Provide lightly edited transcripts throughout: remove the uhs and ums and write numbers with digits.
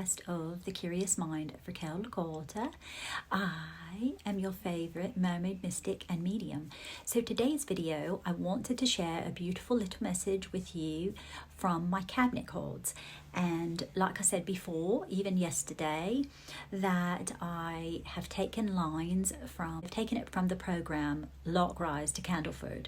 podcast of The Curious Mind of Raquel. I am your favorite mermaid, mystic and medium. So today's video, I wanted to share a beautiful little message with you from my cabinet cards. And like I said before, even yesterday, that I have taken it from the program Lark Rise to Candleford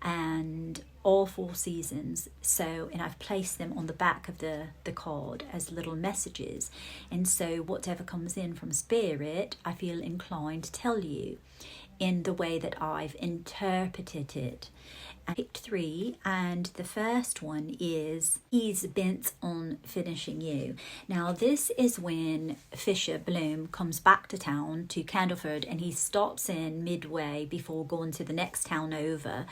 and all 4 seasons. So, and I've placed them on the back of the card as little messages. And so whatever comes in from Spirit, I feel inclined to tell you in the way that I've interpreted it. I picked 3, and the first one is he's bent on finishing you. Now this is when Fisher Bloom comes back to town, to Candleford, and he stops in midway before going to the next town over,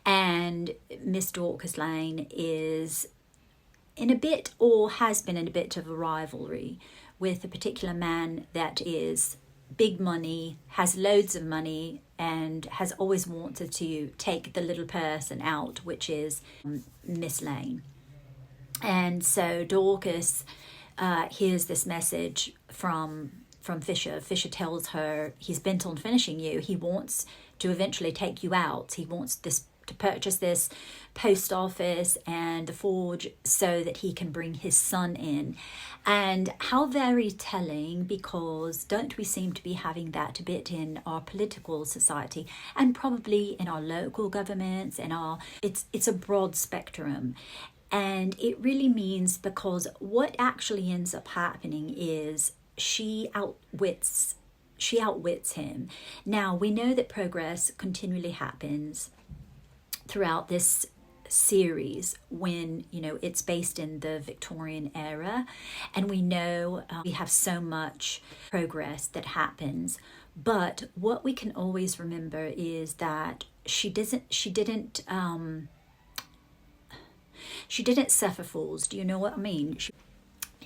and Miss Dorcas Lane is in a bit, or has been in a bit of a rivalry with a particular man that is big money, has loads of money, and has always wanted to take the little person out, which is Miss Lane. And so Dorcas hears this message from Fisher. Fisher tells her he's bent on finishing you. He wants to eventually take you out. He wants to purchase this post office and the forge so that he can bring his son in. And how very telling, because don't we seem to be having that a bit in our political society and probably in our local governments, and it's a broad spectrum. And it really means, because what actually ends up happening is she outwits him. Now we know that progress continually happens throughout this series when it's based in the Victorian era, and we know we have so much progress that happens, but what we can always remember is that she didn't suffer fools. Do you know what I mean?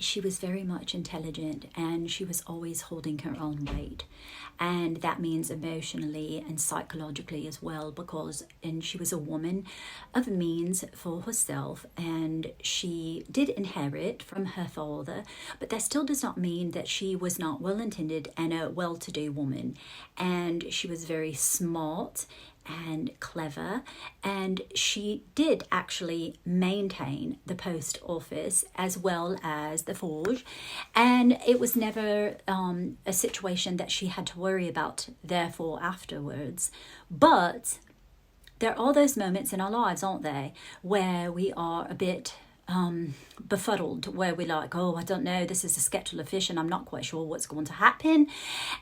She was very much intelligent, and she was always holding her own weight, and that means emotionally and psychologically as well, and she was a woman of means for herself, and she did inherit from her father, but that still does not mean that she was not well-intended and a well-to-do woman. And she was very smart and clever, and she did actually maintain the post office as well as the forge, and it was never a situation that she had to worry about therefore afterwards. But there are those moments in our lives, aren't they, where we are a bit befuddled, where we're like, oh, I don't know, this is a skeletal of fish and I'm not quite sure what's going to happen.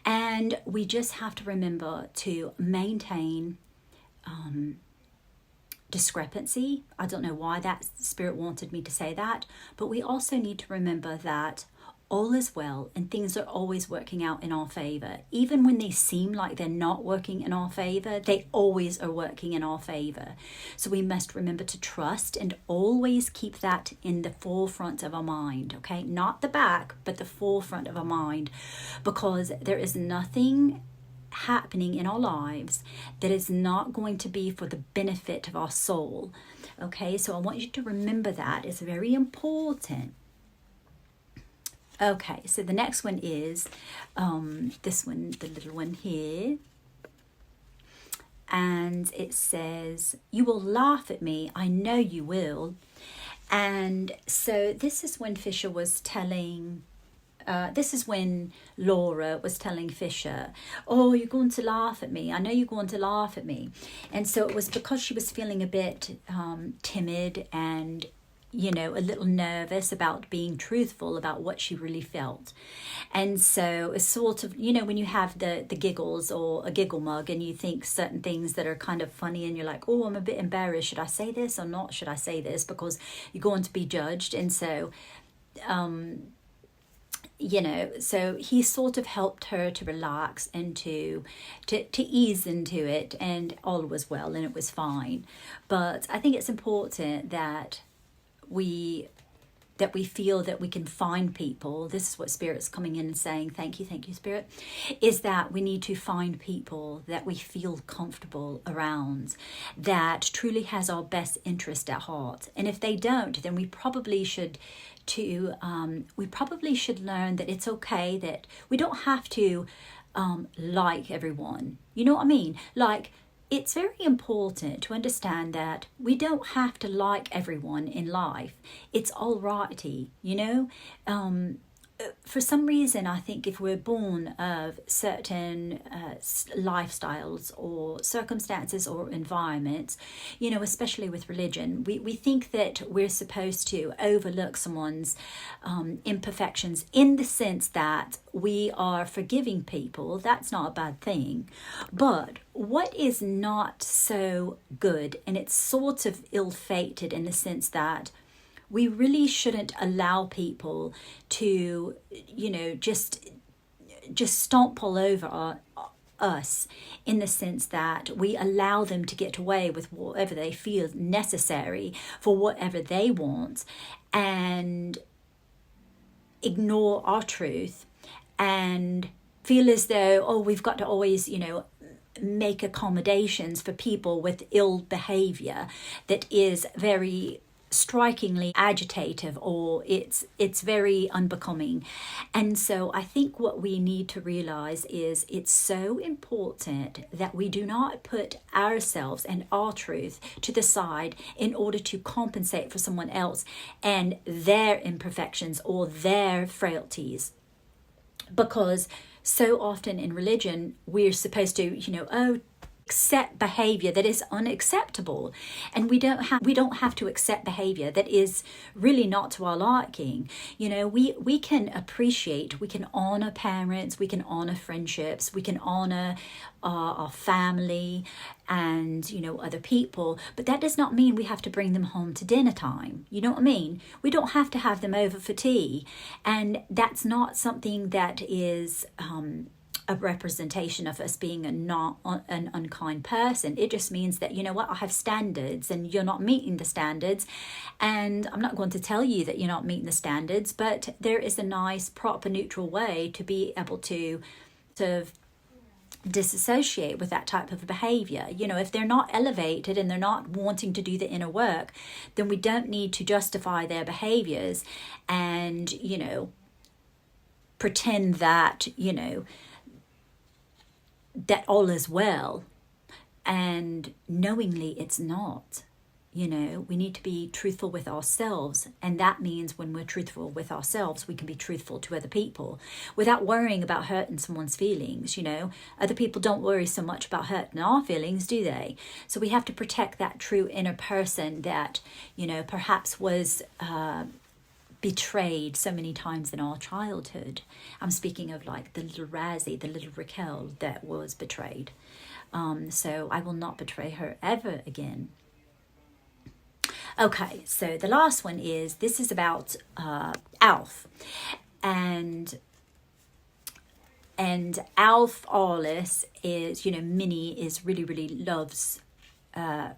And we just have to remember to maintain discrepancy. I don't know why that Spirit wanted me to say that, but we also need to remember that all is well and things are always working out in our favor. Even when they seem like they're not working in our favor, they always are working in our favor. So we must remember to trust and always keep that in the forefront of our mind, okay? Not the back, but the forefront of our mind, because there is nothing happening in our lives that is not going to be for the benefit of our soul. Okay, so I want you to remember that. It's very important. Okay, so the next one is this one, the little one here, and it says, you will laugh at me, I know you will. And so this is when Fisher was telling this is when Laura was telling Fisher, oh, you're going to laugh at me. I know you're going to laugh at me. And so it was because she was feeling a bit timid and, a little nervous about being truthful about what she really felt. And so it's sort of, when you have the giggles or a giggle mug and you think certain things that are kind of funny and you're like, oh, I'm a bit embarrassed. Should I say this or not? Should I say this? Because you're going to be judged. And so so he sort of helped her to relax and to ease into it, and all was well and it was fine. But I think it's important that we that we feel that we can find people, this is what Spirit's coming in and saying, thank you, Spirit, is that we need to find people that we feel comfortable around, that truly has our best interest at heart. And if they don't, then we probably should learn that it's okay, that we don't have to like everyone. You know what I mean? Like, it's very important to understand that we don't have to like everyone in life. It's alrighty, you know? For some reason, I think if we're born of certain lifestyles or circumstances or environments, you know, especially with religion, we think that we're supposed to overlook someone's imperfections, in the sense that we are forgiving people. That's not a bad thing. But what is not so good, and it's sort of ill-fated in the sense that we really shouldn't allow people to, you know, just stomp all over us, in the sense that we allow them to get away with whatever they feel necessary for whatever they want, and ignore our truth and feel as though, oh, we've got to always, you know, make accommodations for people with ill behavior that is very strikingly agitative, or it's very unbecoming. And so I think what we need to realize is it's so important that we do not put ourselves and our truth to the side in order to compensate for someone else and their imperfections or their frailties. Because so often in religion, we're supposed to, you know, accept behavior that is unacceptable, and we don't have to accept behavior that is really not to our liking. You know, we can appreciate, we can honor parents, we can honor friendships, we can honor our family and, you know, other people, but that does not mean we have to bring them home to dinner time. You know what I mean? We don't have to have them over for tea, and that's not something that is a representation of us being an unkind person. It just means that, you know what, I have standards and you're not meeting the standards, and I'm not going to tell you that you're not meeting the standards, but there is a nice, proper, neutral way to be able to sort of disassociate with that type of behavior. You know, if they're not elevated and they're not wanting to do the inner work, then we don't need to justify their behaviors and, you know, pretend that, you know, that all is well, and knowingly it's not. You know, we need to be truthful with ourselves, and that means when we're truthful with ourselves, we can be truthful to other people without worrying about hurting someone's feelings. You know, other people don't worry so much about hurting our feelings, do they? So we have to protect that true inner person that, you know, perhaps was betrayed so many times in our childhood. I'm speaking of like the little Razzie, the little Raquel that was betrayed. So I will not betray her ever again. Okay, so the last one is, this is about Alf. And Alf Arliss is, you know, Minnie is really loves Alf.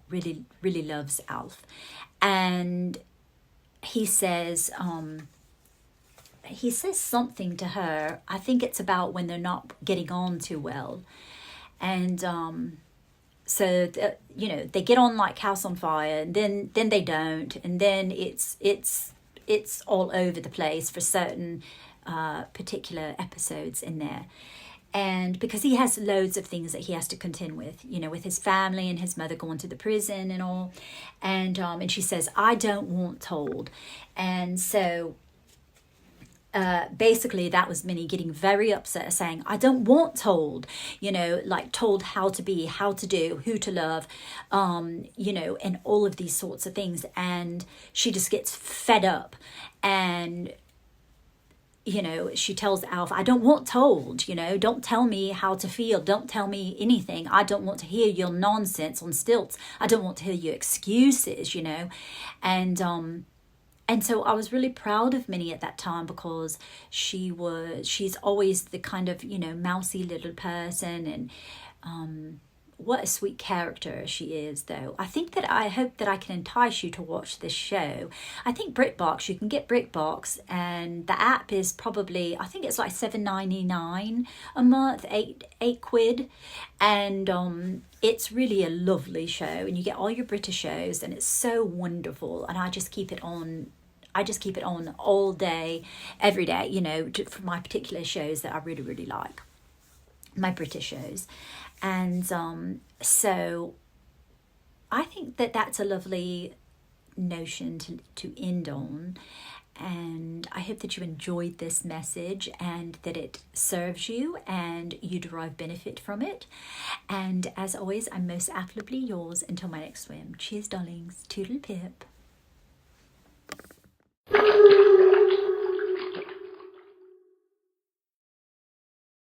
And he says something to her. I think it's about when they're not getting on too well, and so you know, they get on like house on fire, and then they don't, and then it's all over the place for certain particular episodes in there. And because he has loads of things that he has to contend with, you know, with his family and his mother going to the prison and all. And she says, I don't want told. And so basically that was Minnie getting very upset, saying, I don't want told, you know, like told how to be, how to do, who to love, you know, and all of these sorts of things. And she just gets fed up, and you know, she tells Alf, I don't want told, you know, don't tell me how to feel. Don't tell me anything. I don't want to hear your nonsense on stilts. I don't want to hear your excuses, you know. And so I was really proud of Minnie at that time, because she's always the kind of, you know, mousy little person, and what a sweet character she is, though. I hope that I can entice you to watch this show. I think BritBox, you can get BritBox, and the app is probably, I think it's like $7.99 a month, eight quid, and it's really a lovely show, and you get all your British shows, and it's so wonderful. And I just keep it on. All day, every day, you know, for my particular shows that I really, really like, my British shows. And so I think that that's a lovely notion to end on. And I hope that you enjoyed this message and that it serves you and you derive benefit from it. And as always, I'm most affably yours until my next swim. Cheers, darlings. Toodle pip.